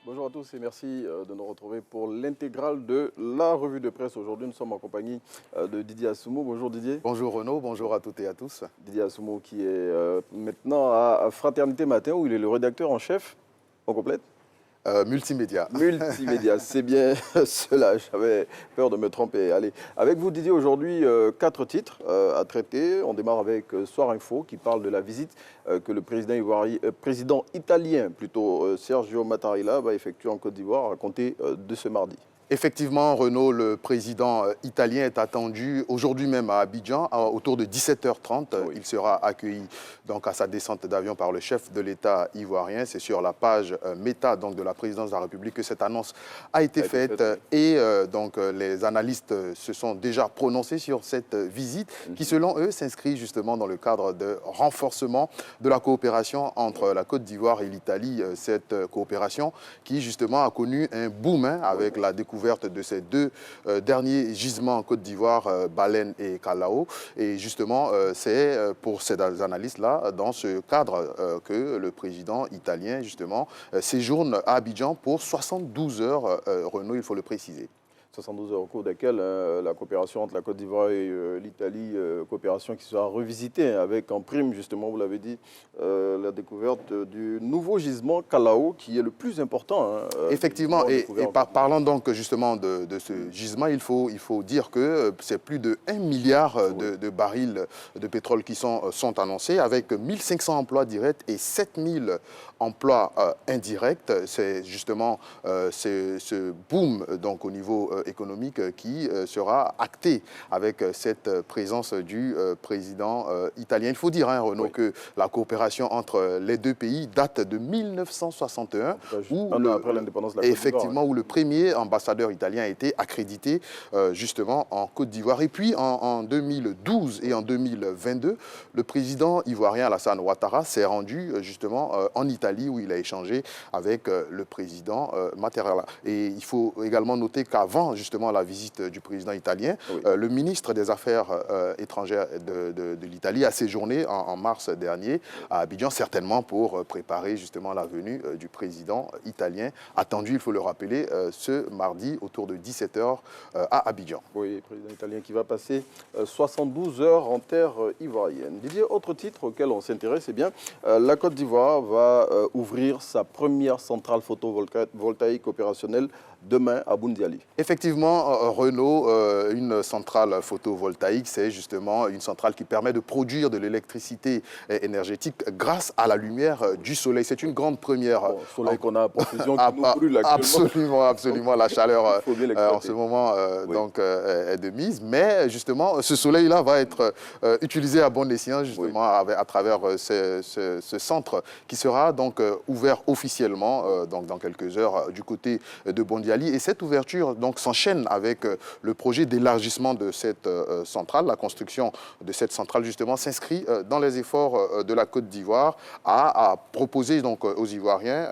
Bonjour à tous et merci de nous retrouver pour l'intégrale de la revue de presse. Aujourd'hui, nous sommes en compagnie de Didier Assoumo. Bonjour Didier. Bonjour Renaud, bonjour à toutes et à tous. Didier Assoumo qui est maintenant à Fraternité Matin où il est le rédacteur en chef. On complète Multimédia. Multimédia, c'est bien cela. J'avais peur de me tromper. Allez, avec vous Didier, aujourd'hui, 4 titres à traiter. On démarre avec Soir Info qui parle de la visite que le président italien, Sergio Mattarella, va effectuer en Côte d'Ivoire à compter de ce mardi. Effectivement, Renaud, le président italien est attendu aujourd'hui même à Abidjan, autour de 17h30. Oui. Il sera accueilli donc, à sa descente d'avion par le chef de l'État ivoirien. C'est sur la page méta donc, de la présidence de la République que cette annonce a été faite. Et donc, les analystes se sont déjà prononcés sur cette visite qui, selon eux, s'inscrit justement dans le cadre de renforcement de la coopération entre la Côte d'Ivoire et l'Italie. Cette coopération qui, justement, a connu un boom avec la découverte de ces deux derniers gisements en Côte d'Ivoire, Baleine et Calao. Et justement, c'est pour ces analystes-là, dans ce cadre, que le président italien, justement, séjourne à Abidjan pour 72 heures, Renaud, il faut le préciser. 72 heures au cours desquelles la coopération entre la Côte d'Ivoire et l'Italie, coopération qui sera revisitée avec en prime, justement, vous l'avez dit, la découverte du nouveau gisement Calao qui est le plus important. Effectivement, et parlant donc justement de ce gisement, il faut dire que c'est plus de 1 milliard de barils de pétrole qui sont annoncés avec 1500 emplois directs et 7000 emplois indirects. C'est justement ce boom donc, au niveau économique qui sera acté avec cette présence du président italien. Il faut dire, hein, Renaud, que la coopération entre les deux pays date de 1961, après l'indépendance de la Côte effectivement, où le premier ambassadeur italien a été accrédité justement en Côte d'Ivoire. Et puis en 2012 et en 2022, le président ivoirien Alassane Ouattara s'est rendu justement en Italie où il a échangé avec le président Mattarella. Et il faut également noter qu'avant justement la visite du président italien, le ministre des Affaires étrangères de l'Italie a séjourné en mars dernier à Abidjan, certainement pour préparer justement la venue du président italien, attendu, il faut le rappeler, ce mardi autour de 17h à Abidjan. Oui, le président italien qui va passer 72 heures en terre ivoirienne. Didier, autre titre auquel on s'intéresse, c'est bien, la Côte d'Ivoire va ouvrir sa première centrale photovoltaïque opérationnelle demain à Boundiali. Effectivement, Renaud, une centrale photovoltaïque, c'est justement une centrale qui permet de produire de l'électricité énergétique grâce à la lumière du soleil. C'est une grande première. Bon, soleil qu'on a à profusion, qui nous brûle actuellement. Absolument. La chaleur en ce moment donc, est de mise. Mais justement, ce soleil-là va être utilisé à bon escient justement à travers ce centre qui sera donc ouvert officiellement donc, dans quelques heures du côté de Boundiali. Et cette ouverture donc s'enchaîne avec le projet d'élargissement de cette centrale. La construction de cette centrale justement s'inscrit dans les efforts de la Côte d'Ivoire à proposer donc aux Ivoiriens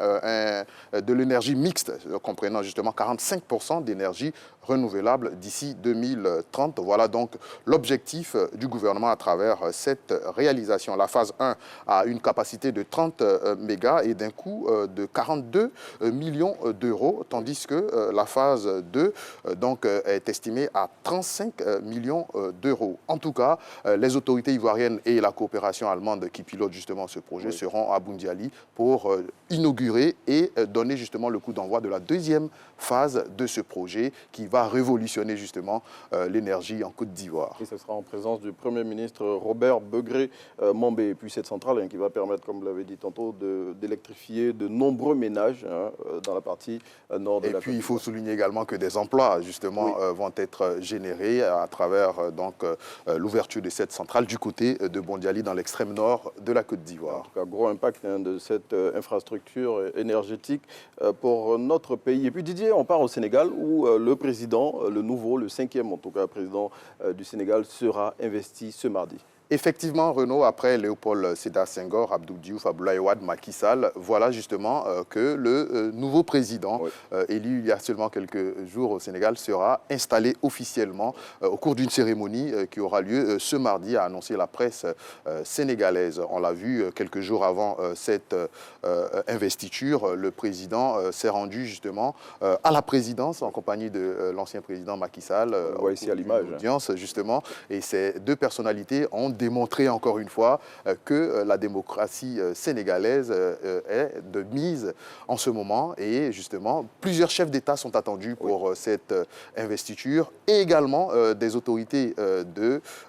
de l'énergie mixte, comprenant justement 45% d'énergie renouvelable d'ici 2030. Voilà donc l'objectif du gouvernement à travers cette réalisation. La phase 1 a une capacité de 30 mégas et d'un coût de 42 millions d'euros, tandis que la phase 2 donc, est estimée à 35 millions d'euros. En tout cas, les autorités ivoiriennes et la coopération allemande qui pilotent justement ce projet seront à Boundiali pour inaugurer et donner justement le coup d'envoi de la deuxième phase de ce projet qui va révolutionner justement l'énergie en Côte d'Ivoire. Et ce sera en présence du Premier ministre Robert Begré-Mambé. Et puis cette centrale qui va permettre, comme vous l'avez dit tantôt, d'électrifier de nombreux ménages dans la partie nord de la Côte d'Ivoire. Et puis il faut souligner également que des emplois justement vont être générés à travers donc l'ouverture de cette centrale du côté de Boundiali dans l'extrême nord de la Côte d'Ivoire. En tout cas, gros impact de cette infrastructure énergétique pour notre pays. Et puis Didier, on part au Sénégal où le président, le nouveau, le 5e en tout cas président du Sénégal sera investi ce mardi. Effectivement, Renaud, après Léopold Sédar Senghor, Abdou Diouf, Abdoulaye Wade, Macky Sall, voilà justement que le nouveau président élu il y a seulement quelques jours au Sénégal sera installé officiellement au cours d'une cérémonie qui aura lieu ce mardi, a annoncé la presse sénégalaise. On l'a vu quelques jours avant cette investiture, le président s'est rendu justement à la présidence en compagnie de l'ancien président Macky Sall. On voit ici à l'image. Audience justement, et ces deux personnalités ont démontrer encore une fois que la démocratie sénégalaise est de mise en ce moment. Et justement, plusieurs chefs d'État sont attendus pour cette investiture et également des autorités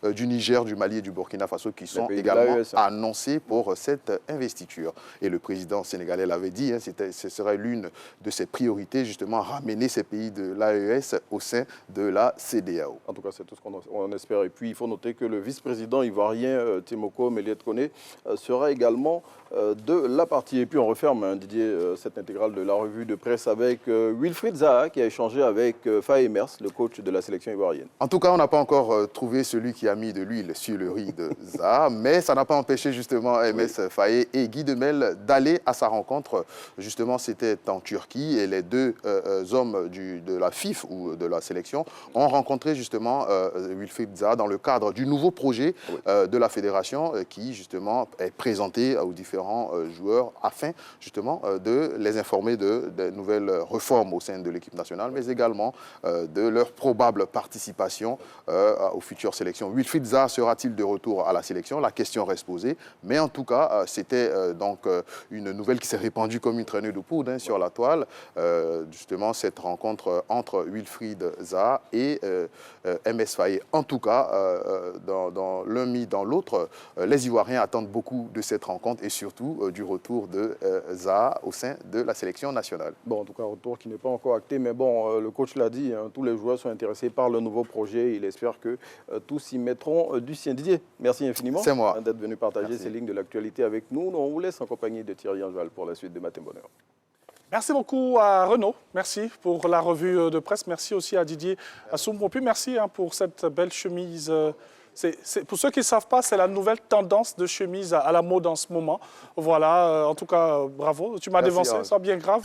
du Niger, du Mali et du Burkina Faso qui sont également annoncés pour cette investiture. Et le président sénégalais l'avait dit, hein, ce serait l'une de ses priorités, justement, ramener ces pays de l'AES au sein de la CEDEAO. En tout cas, c'est tout ce qu'on espère. Et puis, il faut noter que le vice-président ivoirien Témoko Méliès Koné sera également de la partie. Et puis on referme, hein, Didier, cette intégrale de la revue de presse avec Wilfried Zaha qui a échangé avec Faye Emers, le coach de la sélection ivoirienne. En tout cas, on n'a pas encore trouvé celui qui a mis de l'huile sur le riz de Zaha, mais ça n'a pas empêché justement MS Faye et Guy Demel d'aller à sa rencontre. Justement, c'était en Turquie et les deux hommes de la FIF ou de la sélection ont rencontré justement Wilfried Zaha dans le cadre du nouveau projet de la fédération qui justement est présenté aux différents joueurs afin justement de les informer de nouvelles réformes au sein de l'équipe nationale, mais également de leur probable participation aux futures sélections. Wilfried Zaha sera-t-il de retour à la sélection? La question reste posée, mais en tout cas, c'était donc une nouvelle qui s'est répandue comme une traînée de poudre sur la toile. Justement, cette rencontre entre Wilfried Zaha et MS Faye. En tout cas, dans l'un mis dans l'autre, les Ivoiriens attendent beaucoup de cette rencontre et surtout du retour de Zaha au sein de la sélection nationale. Bon, en tout cas, un retour qui n'est pas encore acté, mais bon, le coach l'a dit, hein, tous les joueurs sont intéressés par le nouveau projet. Il espère que tous y mettront du sien. Didier, merci infiniment d'être venu partager ces lignes de l'actualité avec nous. On vous laisse en compagnie de Thierry Anjoal pour la suite de Matin Bonheur. Merci beaucoup à Renaud, merci pour la revue de presse, merci aussi à Didier Assoum-Pompu, merci pour cette belle chemise. Pour ceux qui ne savent pas, c'est la nouvelle tendance de chemise à la mode en ce moment. Voilà, en tout cas, bravo, tu m'as dévancé, ça bien grave.